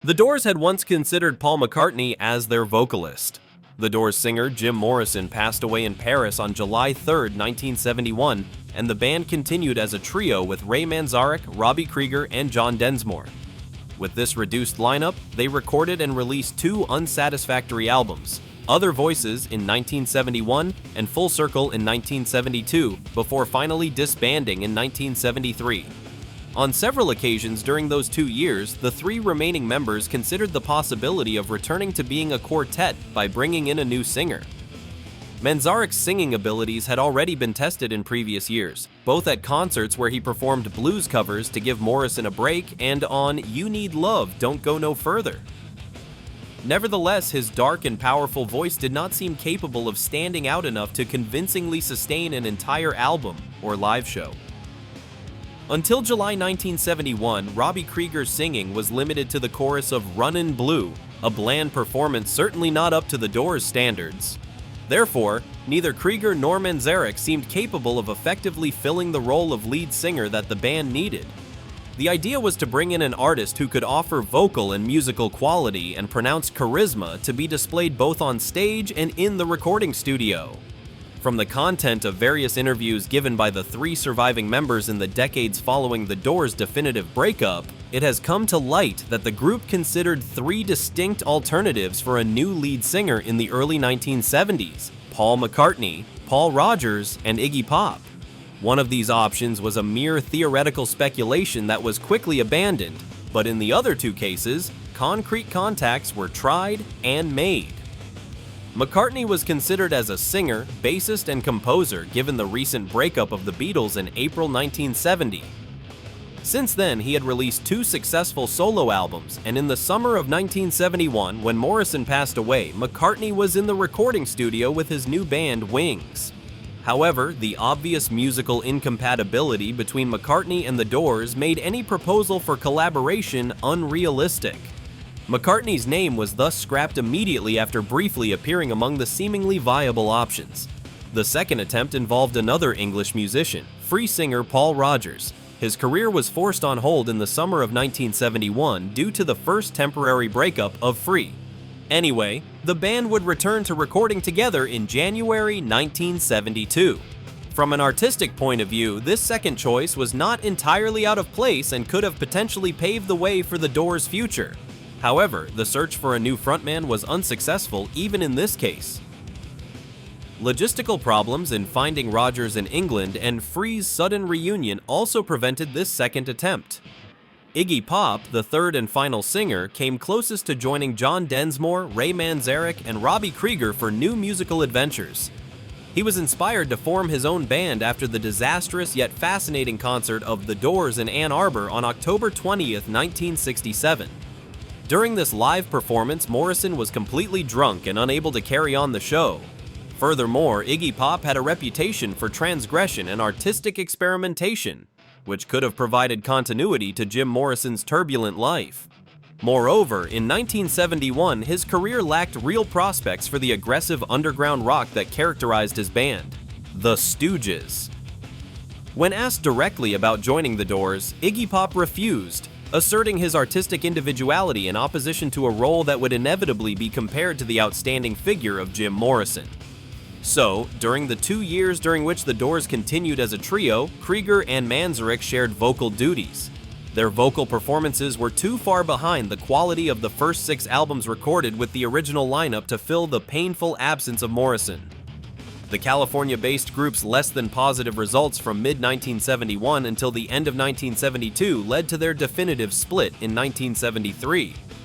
The Doors had once considered Paul McCartney as their vocalist. The Doors singer Jim Morrison passed away in Paris on July 3, 1971, and the band continued as a trio with Ray Manzarek, Robbie Krieger, and John Densmore. With this reduced lineup, they recorded and released two unsatisfactory albums, Other Voices in 1971 and Full Circle in 1972, before finally disbanding in 1973. On several occasions during those 2 years, the three remaining members considered the possibility of returning to being a quartet by bringing in a new singer. Manzarek's singing abilities had already been tested in previous years, both at concerts where he performed blues covers to give Morrison a break and on You Need Love, Don't Go No Further. Nevertheless, his dark and powerful voice did not seem capable of standing out enough to convincingly sustain an entire album or live show. Until July 1971, Robbie Krieger's singing was limited to the chorus of Runnin' Blue, a bland performance certainly not up to the Doors' standards. Therefore, neither Krieger nor Manzarek seemed capable of effectively filling the role of lead singer that the band needed. The idea was to bring in an artist who could offer vocal and musical quality and pronounced charisma to be displayed both on stage and in the recording studio. From the content of various interviews given by the three surviving members in the decades following the Doors' definitive breakup, it has come to light that the group considered three distinct alternatives for a new lead singer in the early 1970s: Paul McCartney, Paul Rodgers, and Iggy Pop. One of these options was a mere theoretical speculation that was quickly abandoned, but in the other two cases, concrete contacts were tried and made. McCartney was considered as a singer, bassist, and composer given the recent breakup of the Beatles in April 1970. Since then, he had released two successful solo albums, and in the summer of 1971, when Morrison passed away, McCartney was in the recording studio with his new band, Wings. However, the obvious musical incompatibility between McCartney and the Doors made any proposal for collaboration unrealistic. McCartney's name was thus scrapped immediately after briefly appearing among the seemingly viable options. The second attempt involved another English musician, free singer Paul Rodgers. His career was forced on hold in the summer of 1971 due to the first temporary breakup of Free. Anyway, the band would return to recording together in January 1972. From an artistic point of view, this second choice was not entirely out of place and could have potentially paved the way for the Doors' future. However, the search for a new frontman was unsuccessful even in this case. Logistical problems in finding Rodgers in England and Free's sudden reunion also prevented this second attempt. Iggy Pop, the third and final singer, came closest to joining John Densmore, Ray Manzarek, and Robbie Krieger for new musical adventures. He was inspired to form his own band after the disastrous yet fascinating concert of The Doors in Ann Arbor on October 20, 1967. During this live performance, Morrison was completely drunk and unable to carry on the show. Furthermore, Iggy Pop had a reputation for transgression and artistic experimentation, which could have provided continuity to Jim Morrison's turbulent life. Moreover, in 1971, his career lacked real prospects for the aggressive underground rock that characterized his band, The Stooges. When asked directly about joining the Doors, Iggy Pop refused, asserting his artistic individuality in opposition to a role that would inevitably be compared to the outstanding figure of Jim Morrison. So, during the 2 years during which the Doors continued as a trio, Krieger and Manzarek shared vocal duties. Their vocal performances were too far behind the quality of the first 6 albums recorded with the original lineup to fill the painful absence of Morrison. The California-based group's less than positive results from mid-1971 until the end of 1972 led to their definitive split in 1973.